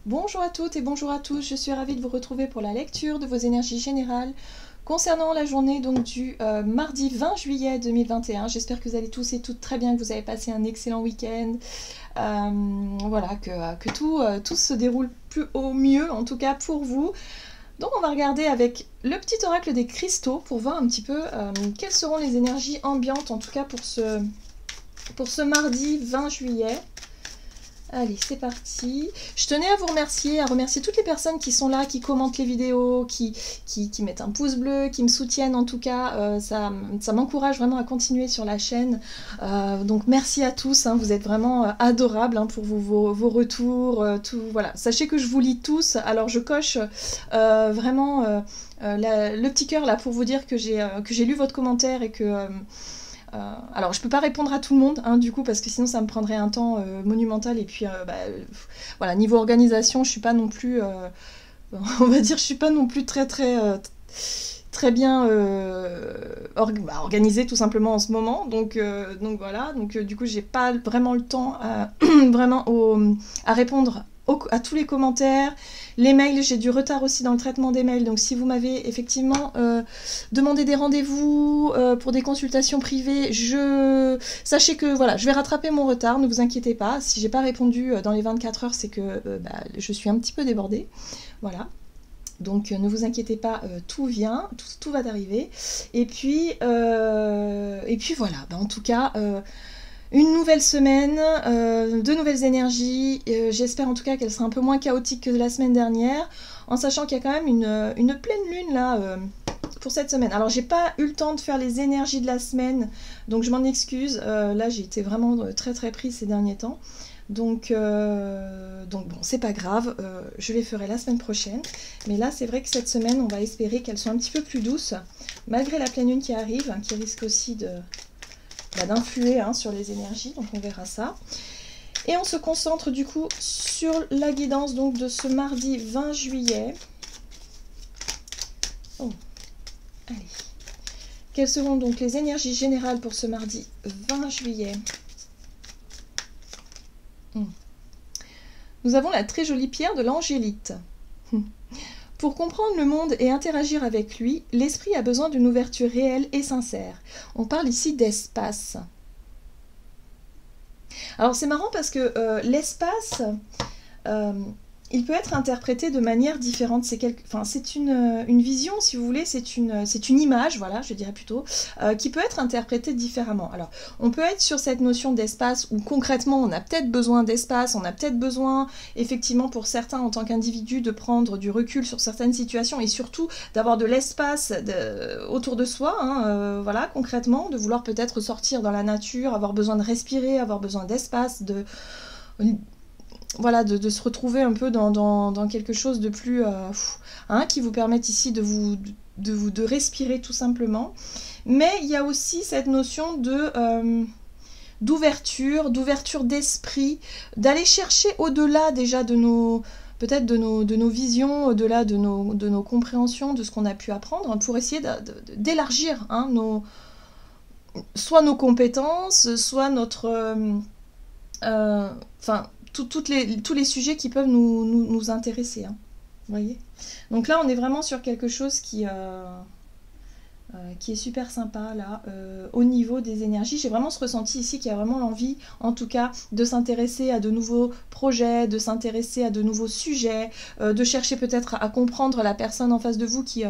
Bonjour à toutes et bonjour à tous, je suis ravie de vous retrouver pour la lecture de vos énergies générales concernant la journée donc du mardi 20 juillet 2021. J'espère que vous allez tous et toutes très bien, que vous avez passé un excellent week-end, voilà, que tout se déroule au mieux en tout cas pour vous. Donc on va regarder avec le petit oracle des cristaux pour voir un petit peu quelles seront les énergies ambiantes en tout cas pour ce mardi 20 juillet. Allez, c'est parti. Je tenais à vous remercier, toutes les personnes qui sont là, qui commentent les vidéos, qui mettent un pouce bleu, qui me soutiennent en tout cas. Ça m'encourage vraiment à continuer sur la chaîne. Donc merci à tous, hein, vous êtes vraiment adorables hein, pour vos retours. Tout, voilà. Sachez que je vous lis tous, alors je coche vraiment le petit cœur là pour vous dire que j'ai lu votre commentaire et que... alors je peux pas répondre à tout le monde hein, du coup parce que sinon ça me prendrait un temps monumental et puis voilà, niveau organisation je suis pas non plus on va dire je suis pas non plus très bien organisée tout simplement en ce moment donc voilà donc du coup j'ai pas vraiment le temps à répondre à tous les commentaires. Les mails, j'ai du retard aussi dans le traitement des mails, donc si vous m'avez effectivement demandé des rendez-vous pour des consultations privées, sachez que voilà, je vais rattraper mon retard, ne vous inquiétez pas. Si j'ai pas répondu dans les 24 heures, c'est que je suis un petit peu débordée. Voilà. Donc ne vous inquiétez pas, tout vient, tout va arriver. Et puis voilà, en tout cas... une nouvelle semaine, de nouvelles énergies, j'espère en tout cas qu'elle sera un peu moins chaotique que la semaine dernière, en sachant qu'il y a quand même une pleine lune là pour cette semaine. Alors j'ai pas eu le temps de faire les énergies de la semaine, donc je m'en excuse, là j'ai été vraiment très prise ces derniers temps, donc bon c'est pas grave, je les ferai la semaine prochaine, mais là c'est vrai que cette semaine on va espérer qu'elle soit un petit peu plus douce, malgré la pleine lune qui arrive, qui risque aussi d'influer hein, sur les énergies, donc on verra ça. Et on se concentre du coup sur la guidance donc de ce mardi 20 juillet. Oh, allez. Quelles seront donc les énergies générales pour ce mardi 20 juillet? Nous avons la très jolie pierre de l'angélite. Pour comprendre le monde et interagir avec lui, l'esprit a besoin d'une ouverture réelle et sincère. On parle ici d'espace. Alors c'est marrant parce que l'espace, il peut être interprété de manière différente. C'est une vision, si vous voulez, c'est une image, voilà, je dirais plutôt, qui peut être interprétée différemment. Alors, on peut être sur cette notion d'espace où concrètement, on a peut-être besoin d'espace, on a peut-être besoin, effectivement, pour certains, en tant qu'individu, de prendre du recul sur certaines situations et surtout d'avoir de l'espace autour de soi, hein, voilà, concrètement, de vouloir peut-être sortir dans la nature, avoir besoin de respirer, avoir besoin d'espace, voilà, de se retrouver un peu dans quelque chose de plus hein, qui vous permette ici de respirer tout simplement. Mais il y a aussi cette notion d'ouverture d'esprit, d'aller chercher au-delà déjà de nos visions, au-delà de nos compréhensions, de ce qu'on a pu apprendre, hein, pour essayer d'élargir hein, soit nos compétences, soit notre... tous les sujets qui peuvent nous intéresser. Hein, vous voyez. Donc là, on est vraiment sur quelque chose qui est super sympa, là, au niveau des énergies. J'ai vraiment ce ressenti ici qu'il y a vraiment l'envie, en tout cas, de s'intéresser à de nouveaux projets, de s'intéresser à de nouveaux sujets, de chercher peut-être à comprendre la personne en face de vous qui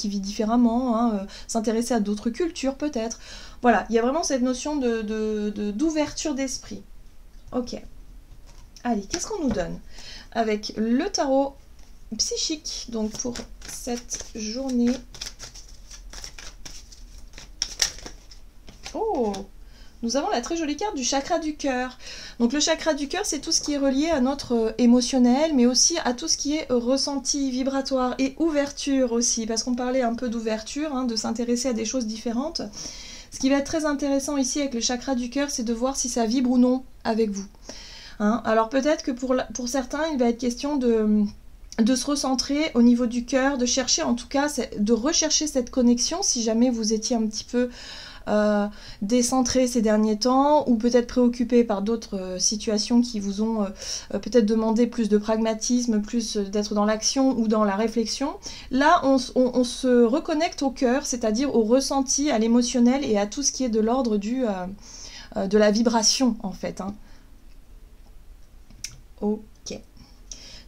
vit différemment, hein, s'intéresser à d'autres cultures peut-être. Voilà, il y a vraiment cette notion d'ouverture d'esprit. Ok. Allez, qu'est-ce qu'on nous donne avec le tarot psychique, donc pour cette journée? Oh, nous avons la très jolie carte du chakra du cœur. Donc le chakra du cœur, c'est tout ce qui est relié à notre émotionnel, mais aussi à tout ce qui est ressenti, vibratoire et ouverture aussi, parce qu'on parlait un peu d'ouverture, hein, de s'intéresser à des choses différentes. Ce qui va être très intéressant ici avec le chakra du cœur, c'est de voir si ça vibre ou non avec vous. Hein, alors peut-être que pour certains, il va être question de se recentrer au niveau du cœur, de chercher en tout cas, de rechercher cette connexion si jamais vous étiez un petit peu décentré ces derniers temps, ou peut-être préoccupé par d'autres situations qui vous ont peut-être demandé plus de pragmatisme, plus d'être dans l'action ou dans la réflexion. Là, on se reconnecte au cœur, c'est-à-dire au ressenti, à l'émotionnel et à tout ce qui est de l'ordre de la vibration, en fait. Hein. Ok.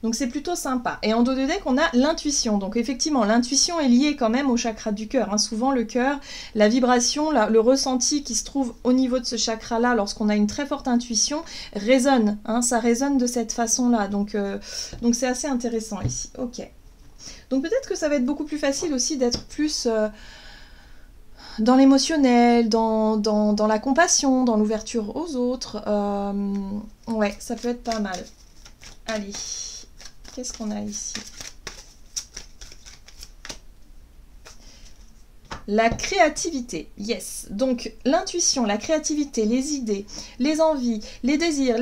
Donc c'est plutôt sympa. Et en dos de deck, on a l'intuition. Donc effectivement, l'intuition est liée quand même au chakra du cœur. Hein. Souvent le cœur, la vibration, le ressenti qui se trouve au niveau de ce chakra-là, lorsqu'on a une très forte intuition, résonne. Hein. Ça résonne de cette façon-là. Donc c'est assez intéressant ici. Ok. Donc peut-être que ça va être beaucoup plus facile aussi d'être plus dans l'émotionnel, dans la compassion, dans l'ouverture aux autres. Ouais, ça peut être pas mal. Allez. Qu'est-ce qu'on a ici? La créativité, yes. Donc l'intuition, la créativité, les idées, les envies, les désirs,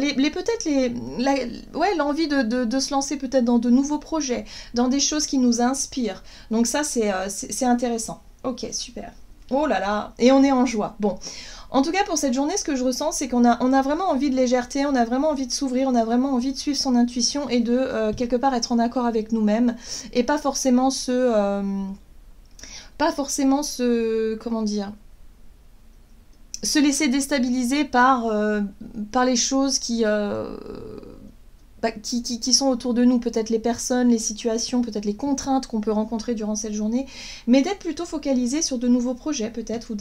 l'envie de se lancer peut-être dans de nouveaux projets, dans des choses qui nous inspirent. Donc ça, c'est intéressant. Ok, super. Oh là là, et on est en joie. Bon. En tout cas, pour cette journée, ce que je ressens, c'est qu'on a vraiment envie de légèreté, on a vraiment envie de s'ouvrir, on a vraiment envie de suivre son intuition et de, quelque part, être en accord avec nous-mêmes. Et pas forcément comment dire, se laisser déstabiliser par les choses qui sont autour de nous, peut-être les personnes, les situations, peut-être les contraintes qu'on peut rencontrer durant cette journée, mais d'être plutôt focalisé sur de nouveaux projets peut-être, ou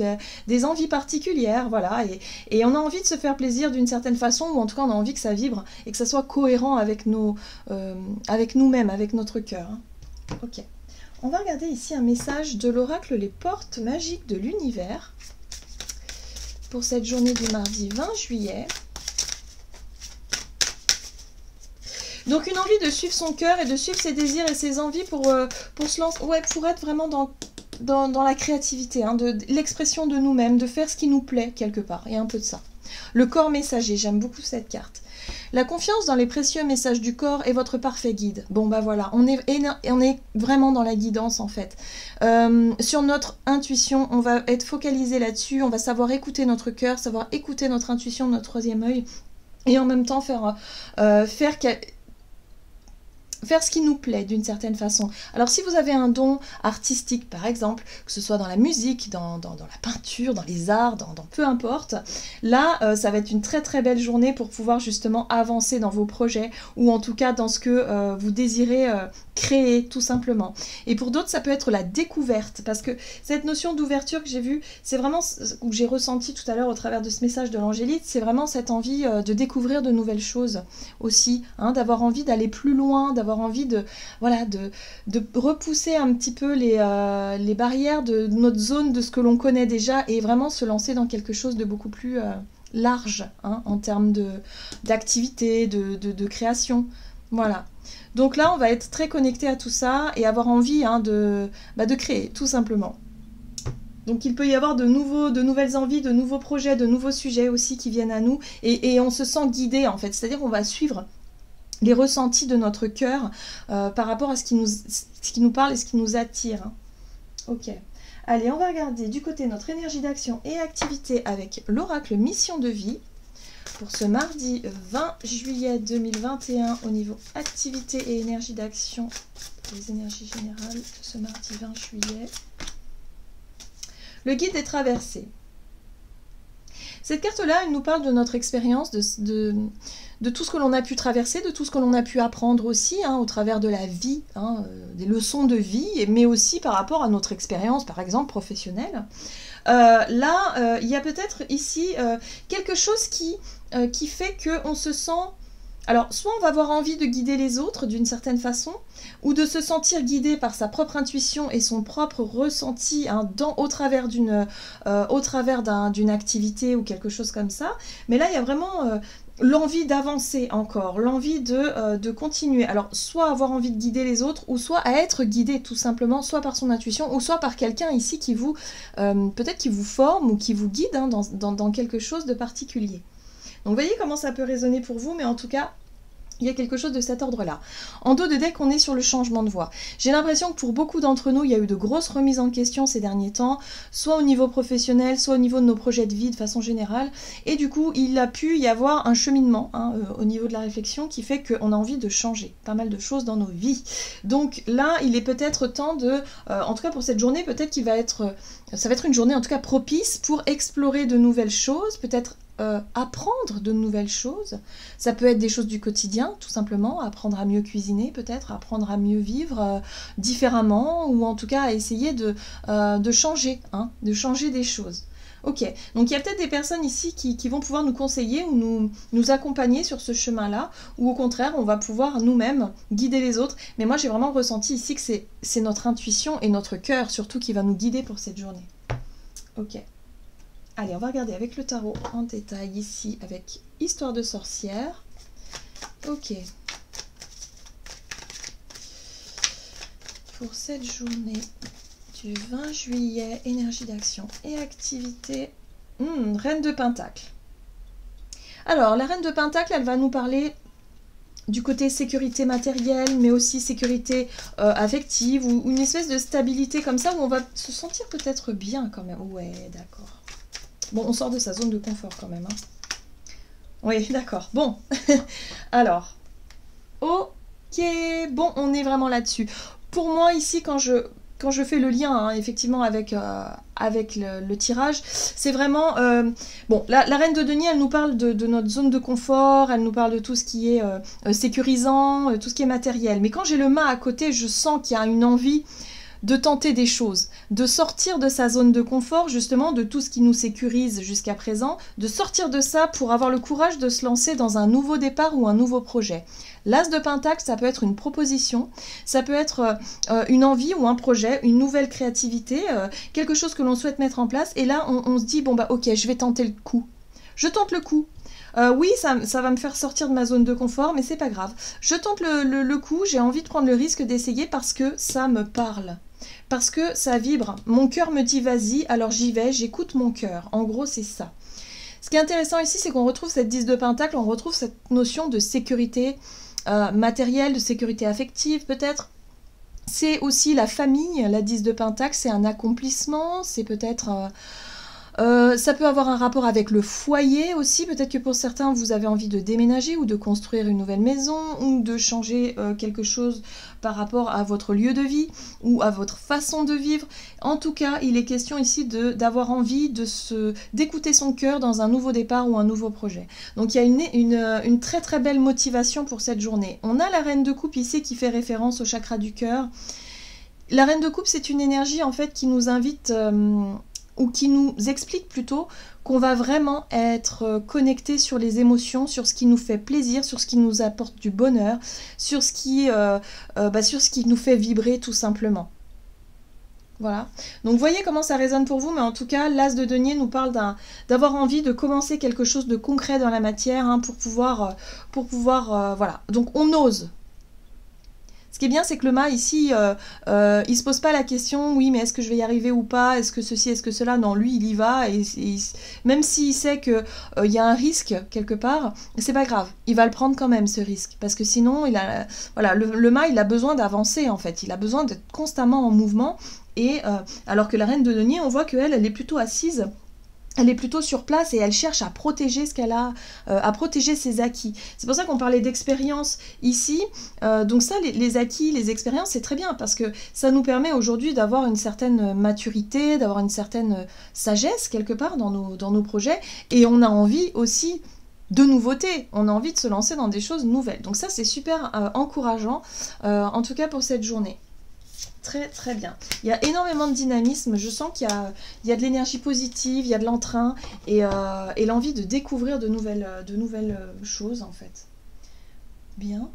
des envies particulières, voilà, et on a envie de se faire plaisir d'une certaine façon, ou en tout cas on a envie que ça vibre, et que ça soit cohérent avec avec nous-mêmes, avec notre cœur. Hein. Ok. On va regarder ici un message de l'oracle Les Portes Magiques de l'Univers, pour cette journée du mardi 20 juillet. Donc une envie de suivre son cœur et de suivre ses désirs et ses envies pour se lancer, ouais, pour être vraiment dans la créativité, hein, de l'expression de nous-mêmes, de faire ce qui nous plaît quelque part. Il y a un peu de ça. Le corps messager, j'aime beaucoup cette carte. La confiance dans les précieux messages du corps est votre parfait guide. Bon bah voilà, on est vraiment dans la guidance en fait. Sur notre intuition, on va être focalisé là-dessus, on va savoir écouter notre cœur, savoir écouter notre intuition, notre troisième œil, et en même temps faire ce qui nous plaît d'une certaine façon. Alors si vous avez un don artistique par exemple, que ce soit dans la musique, dans la peinture, dans les arts, dans peu importe, là ça va être une très très belle journée pour pouvoir justement avancer dans vos projets, ou en tout cas dans ce que vous désirez créer tout simplement. Et pour d'autres ça peut être la découverte, parce que cette notion d'ouverture que j'ai vue, c'est vraiment, ou que j'ai ressenti tout à l'heure au travers de ce message de l'angélite, c'est vraiment cette envie de découvrir de nouvelles choses aussi, hein, d'avoir envie d'aller plus loin, d'avoir envie de repousser un petit peu les barrières de notre zone, de ce que l'on connaît déjà, et vraiment se lancer dans quelque chose de beaucoup plus large, hein, en termes d'activité, de création. Voilà. Donc là, on va être très connecté à tout ça et avoir envie, hein, de créer, tout simplement. Donc il peut y avoir de nouvelles envies, de nouveaux projets, de nouveaux sujets aussi qui viennent à nous, et on se sent guidé en fait, c'est-à-dire qu'on va suivre les ressentis de notre cœur par rapport à ce qui nous parle et ce qui nous attire. Hein. Ok. Allez, on va regarder du côté de notre énergie d'action et activité avec l'oracle Mission de Vie pour ce mardi 20 juillet 2021 au niveau activité et énergie d'action, les énergies générales de ce mardi 20 juillet. Le guide des traversées. Cette carte-là, elle nous parle de notre expérience, de tout ce que l'on a pu traverser, de tout ce que l'on a pu apprendre aussi, hein, au travers de la vie, hein, des leçons de vie, mais aussi par rapport à notre expérience, par exemple, professionnelle. Là, il y a peut-être ici quelque chose qui fait qu'on se sent... Alors, soit on va avoir envie de guider les autres d'une certaine façon, ou de se sentir guidé par sa propre intuition et son propre ressenti, hein, au travers d'une activité ou quelque chose comme ça. Mais là, il y a vraiment l'envie d'avancer encore, l'envie de continuer. Alors, soit avoir envie de guider les autres, ou soit à être guidé tout simplement, soit par son intuition, ou soit par quelqu'un ici qui vous, peut-être qui vous forme ou qui vous guide, hein, dans quelque chose de particulier. Donc vous voyez comment ça peut résonner pour vous, mais en tout cas, Il y a quelque chose de cet ordre-là. En dos de deck, on est sur le changement de voie. J'ai l'impression que pour beaucoup d'entre nous, il y a eu de grosses remises en question ces derniers temps, soit au niveau professionnel, soit au niveau de nos projets de vie de façon générale. Et du coup, il a pu y avoir un cheminement au niveau de la réflexion qui fait qu'on a envie de changer pas mal de choses dans nos vies. Donc là, il est peut-être temps de, en tout cas pour cette journée, peut-être qu'il va être, ça va être une journée en tout cas propice pour explorer de nouvelles choses, peut-être apprendre de nouvelles choses. Ça peut être des choses du quotidien, tout simplement, apprendre à mieux cuisiner peut-être, apprendre à mieux vivre différemment, ou en tout cas à essayer de changer, de changer des choses. Ok, donc il y a peut-être des personnes ici qui vont pouvoir nous conseiller ou nous accompagner sur ce chemin-là, ou au contraire, on va pouvoir nous-mêmes guider les autres. Mais moi, j'ai vraiment ressenti ici que c'est notre intuition et notre cœur, surtout, qui va nous guider pour cette journée. Ok. Allez, on va regarder avec le tarot en détail ici, avec Histoire de sorcière. Ok. Pour cette journée du 20 juillet, énergie d'action et activité. Reine de Pentacle. Alors, la Reine de Pentacle, elle va nous parler du côté sécurité matérielle, mais aussi sécurité affective, ou une espèce de stabilité comme ça, où on va se sentir peut-être bien quand même. Ouais, d'accord. Bon, on sort de sa zone de confort quand même. Oui, d'accord. Bon. Alors. Ok. Bon, on est vraiment là-dessus. Pour moi, ici, quand je fais le lien, effectivement, avec le tirage, c'est vraiment... bon, la Reine de Denier, elle nous parle de notre zone de confort, elle nous parle de tout ce qui est sécurisant, tout ce qui est matériel. Mais quand j'ai le mât à côté, je sens qu'il y a une envie de tenter des choses, de sortir de sa zone de confort, justement, de tout ce qui nous sécurise jusqu'à présent, de sortir de ça pour avoir le courage de se lancer dans un nouveau départ ou un nouveau projet. L'As de Pentacle, ça peut être une proposition, ça peut être une envie ou un projet, une nouvelle créativité, quelque chose que l'on souhaite mettre en place, et là, on se dit, bon bah ok, je vais tenter le coup. Je tente le coup. Oui, ça va me faire sortir de ma zone de confort, mais c'est pas grave. Je tente le coup, j'ai envie de prendre le risque d'essayer parce que ça me parle. Parce que ça vibre. Mon cœur me dit vas-y, alors j'y vais, j'écoute mon cœur. En gros, c'est ça. Ce qui est intéressant ici, c'est qu'on retrouve cette 10 de Pentacle, on retrouve cette notion de sécurité matérielle, de sécurité affective peut-être. C'est aussi la famille, la 10 de Pentacle, c'est un accomplissement, c'est peut-être... ça peut avoir un rapport avec le foyer aussi, peut-être que pour certains vous avez envie de déménager ou de construire une nouvelle maison ou de changer quelque chose par rapport à votre lieu de vie ou à votre façon de vivre. En tout cas, il est question ici d'avoir envie d'écouter son cœur dans un nouveau départ ou un nouveau projet. Donc il y a une très très belle motivation pour cette journée. On a la Reine de Coupe ici qui fait référence au chakra du cœur. La Reine de Coupe, c'est une énergie en fait qui nous invite... ou qui nous explique plutôt qu'on va vraiment être connecté sur les émotions, sur ce qui nous fait plaisir, sur ce qui nous apporte du bonheur, sur ce qui nous fait vibrer tout simplement. Voilà. Donc vous voyez comment ça résonne pour vous, mais en tout cas, l'As de Denier nous parle d'avoir envie de commencer quelque chose de concret dans la matière pour pouvoir voilà. Donc on ose. Ce qui est bien, c'est que le mât, ici, il se pose pas la question, oui, mais est-ce que je vais y arriver ou pas? Est-ce que ceci, est-ce que cela? Non, lui, il y va, et même s'il sait qu'il y a un risque quelque part, c'est pas grave. Il va le prendre quand même, ce risque, parce que sinon, voilà, le mât, il a besoin d'avancer, en fait. Il a besoin d'être constamment en mouvement, et alors que la Reine de Denier, on voit qu'elle, elle est plutôt assise. Elle est plutôt sur place et elle cherche à protéger ce qu'elle a, à protéger ses acquis. C'est pour ça qu'on parlait d'expérience ici. Donc ça, les acquis, les expériences, c'est très bien parce que ça nous permet aujourd'hui d'avoir une certaine maturité, d'avoir une certaine sagesse quelque part dans nos projets. Et on a envie aussi de nouveautés. On a envie de se lancer dans des choses nouvelles. Donc ça, c'est super encourageant, en tout cas pour cette journée. Très très bien. Il y a énormément de dynamisme, je sens qu'il y a de l'énergie positive, il y a de l'entrain et l'envie de découvrir de nouvelles choses en fait. Bien.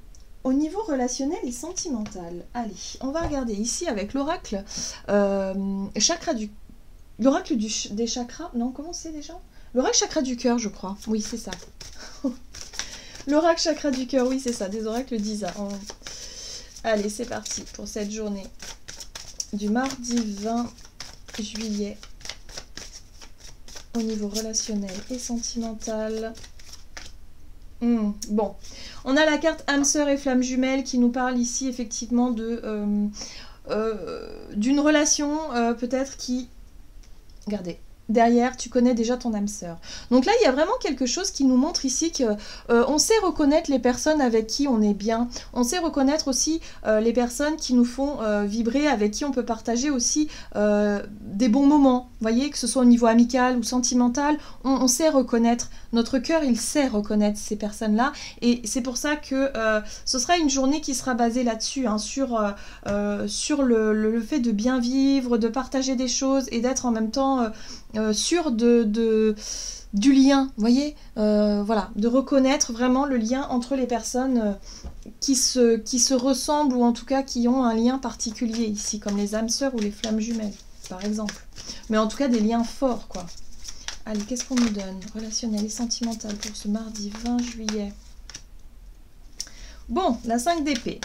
Au niveau relationnel et sentimental, allez, on va regarder ici avec l'oracle l'oracle des chakras, non comment c'est déjà? L'oracle chakra du cœur je crois, oui c'est ça. L'oracle chakra du cœur, oui c'est ça, des oracles d'Isa. Allez c'est parti pour cette journée. Du mardi 20 juillet au niveau relationnel et sentimental. Bon, On a la carte âme sœur et flamme jumelle qui nous parle ici effectivement d'une relation peut-être qui... Regardez. Derrière, tu connais déjà ton âme sœur. Donc là, il y a vraiment quelque chose qui nous montre ici que on sait reconnaître les personnes avec qui on est bien. On sait reconnaître aussi les personnes qui nous font vibrer, avec qui on peut partager aussi des bons moments. Vous voyez, que ce soit au niveau amical ou sentimental, on sait reconnaître. Notre cœur, il sait reconnaître ces personnes-là. Et c'est pour ça que ce sera une journée qui sera basée là-dessus, hein, sur le fait de bien vivre, de partager des choses et d'être en même temps... sûr du lien, vous voyez, voilà, de reconnaître vraiment le lien entre les personnes qui se ressemblent ou en tout cas qui ont un lien particulier ici, comme les âmes sœurs ou les flammes jumelles, par exemple. Mais en tout cas des liens forts, quoi. Allez, qu'est-ce qu'on nous donne? Relationnel et sentimental pour ce mardi 20 juillet. Bon, la 5 d'épée.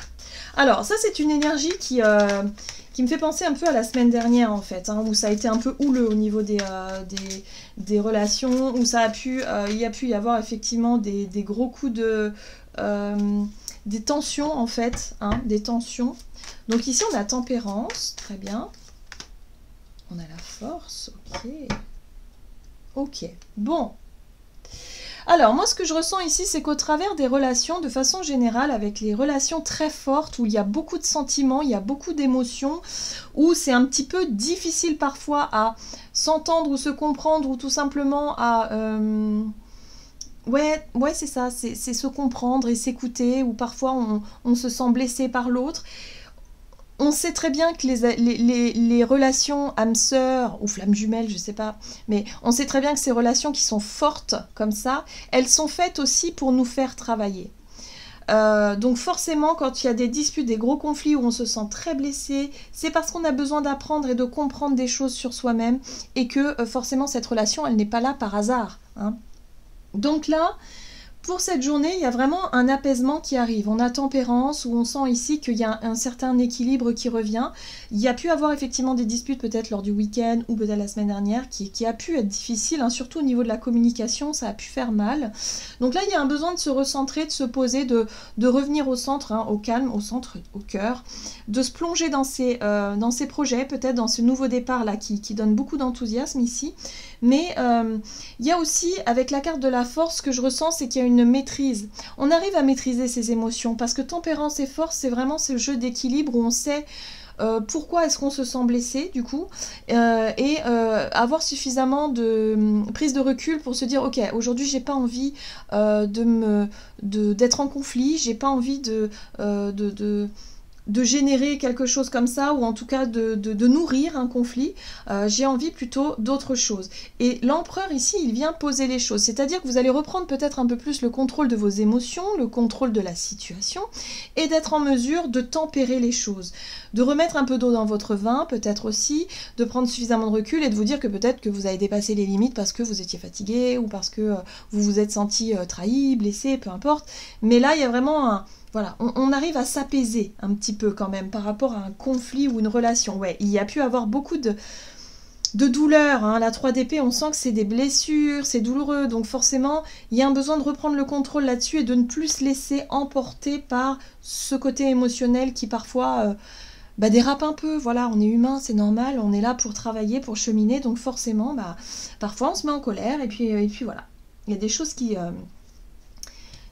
Alors, ça, c'est une énergie qui me fait penser un peu à la semaine dernière, en fait, hein, où ça a été un peu houleux au niveau des relations, où il a pu y avoir effectivement des gros coups de... des tensions, en fait, hein, des tensions. Donc ici, on a tempérance, très bien. On a la force, ok. Ok, bon. Alors, moi, ce que je ressens ici, c'est qu'au travers des relations, de façon générale, avec les relations très fortes, où il y a beaucoup de sentiments, il y a beaucoup d'émotions, où c'est un petit peu difficile parfois à s'entendre ou se comprendre, ou tout simplement à... Ouais, c'est ça, c'est se comprendre et s'écouter, ou parfois on se sent blessé par l'autre. On sait très bien que les relations âme-sœur ou flamme jumelle, je sais pas, mais on sait très bien que ces relations qui sont fortes comme ça, elles sont faites aussi pour nous faire travailler. Donc forcément, quand il y a des disputes, des gros conflits où on se sent très blessé, c'est parce qu'on a besoin d'apprendre et de comprendre des choses sur soi-même et que forcément cette relation, elle n'est pas là par hasard, hein. Donc là... Pour cette journée, il y a vraiment un apaisement qui arrive. On a tempérance, où on sent ici qu'il y a un certain équilibre qui revient. Il y a pu avoir effectivement des disputes peut-être lors du week-end ou peut-être la semaine dernière qui a pu être difficile, hein, surtout au niveau de la communication, ça a pu faire mal. Donc là, il y a un besoin de se recentrer, de se poser, de revenir au centre, hein, au calme, au centre, au cœur, de se plonger dans ses projets, peut-être dans ce nouveau départ-là qui donne beaucoup d'enthousiasme ici. Mais il y a aussi, avec la carte de la force, ce que je ressens, c'est qu'il y a une maîtrise. On arrive à maîtriser ses émotions, parce que tempérance et force, c'est vraiment ce jeu d'équilibre où on sait pourquoi est-ce qu'on se sent blessé, du coup, et avoir suffisamment de prise de recul pour se dire, ok, aujourd'hui, j'ai pas envie d'être en conflit, j'ai pas envie de générer quelque chose comme ça, ou en tout cas de nourrir un conflit, j'ai envie plutôt d'autre chose. Et l'empereur ici, il vient poser les choses, c'est-à-dire que vous allez reprendre peut-être un peu plus le contrôle de vos émotions, le contrôle de la situation, et d'être en mesure de tempérer les choses, de remettre un peu d'eau dans votre vin, peut-être aussi, de prendre suffisamment de recul et de vous dire que peut-être que vous avez dépassé les limites parce que vous étiez fatigué, ou parce que vous vous êtes senti trahi, blessé, peu importe. Mais là, il y a vraiment un... Voilà, on arrive à s'apaiser un petit peu quand même par rapport à un conflit ou une relation. Ouais, il y a pu avoir beaucoup de douleur, hein. La 3 d'épée, on sent que c'est des blessures, c'est douloureux, donc forcément, il y a un besoin de reprendre le contrôle là-dessus et de ne plus se laisser emporter par ce côté émotionnel qui parfois dérape un peu. Voilà, on est humain, c'est normal, on est là pour travailler, pour cheminer, donc forcément, parfois on se met en colère et puis voilà. Il y a des choses qui...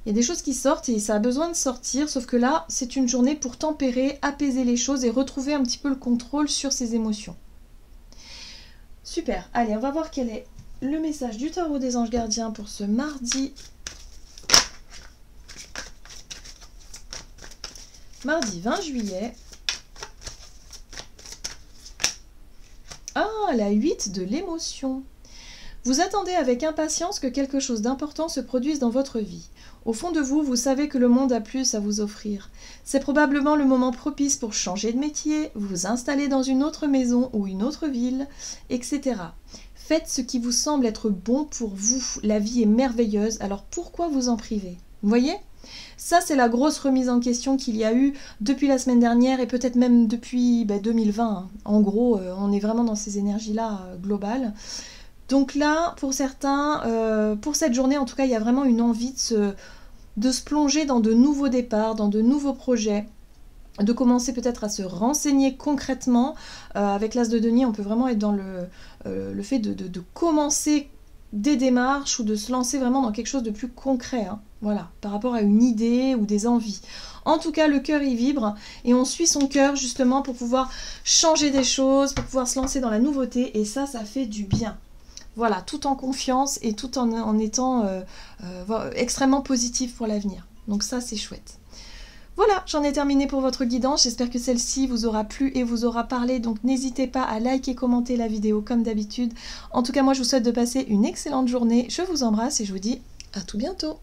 Il y a des choses qui sortent et ça a besoin de sortir, sauf que là, c'est une journée pour tempérer, apaiser les choses et retrouver un petit peu le contrôle sur ses émotions. Super, allez, on va voir quel est le message du tarot des anges gardiens pour ce mardi 20 juillet. Ah, la 8 de l'émotion. Vous attendez avec impatience que quelque chose d'important se produise dans votre vie. Au fond de vous, vous savez que le monde a plus à vous offrir. C'est probablement le moment propice pour changer de métier, vous installer dans une autre maison ou une autre ville, etc. Faites ce qui vous semble être bon pour vous. La vie est merveilleuse, alors pourquoi vous en priver? Vous voyez? Ça, c'est la grosse remise en question qu'il y a eu depuis la semaine dernière et peut-être même depuis 2020. Hein. En gros, on est vraiment dans ces énergies-là globales. Donc là, pour certains, pour cette journée, en tout cas, il y a vraiment une envie de se plonger dans de nouveaux départs, dans de nouveaux projets, de commencer peut-être à se renseigner concrètement. Avec l'As de denier, on peut vraiment être dans le fait de commencer des démarches ou de se lancer vraiment dans quelque chose de plus concret, hein, voilà, par rapport à une idée ou des envies. En tout cas, le cœur y vibre et on suit son cœur justement pour pouvoir changer des choses, pour pouvoir se lancer dans la nouveauté et ça fait du bien. Voilà, tout en confiance et tout en étant extrêmement positif pour l'avenir. Donc ça, c'est chouette. Voilà, j'en ai terminé pour votre guidance. J'espère que celle-ci vous aura plu et vous aura parlé. Donc n'hésitez pas à liker et commenter la vidéo comme d'habitude. En tout cas, moi, je vous souhaite de passer une excellente journée. Je vous embrasse et je vous dis à tout bientôt.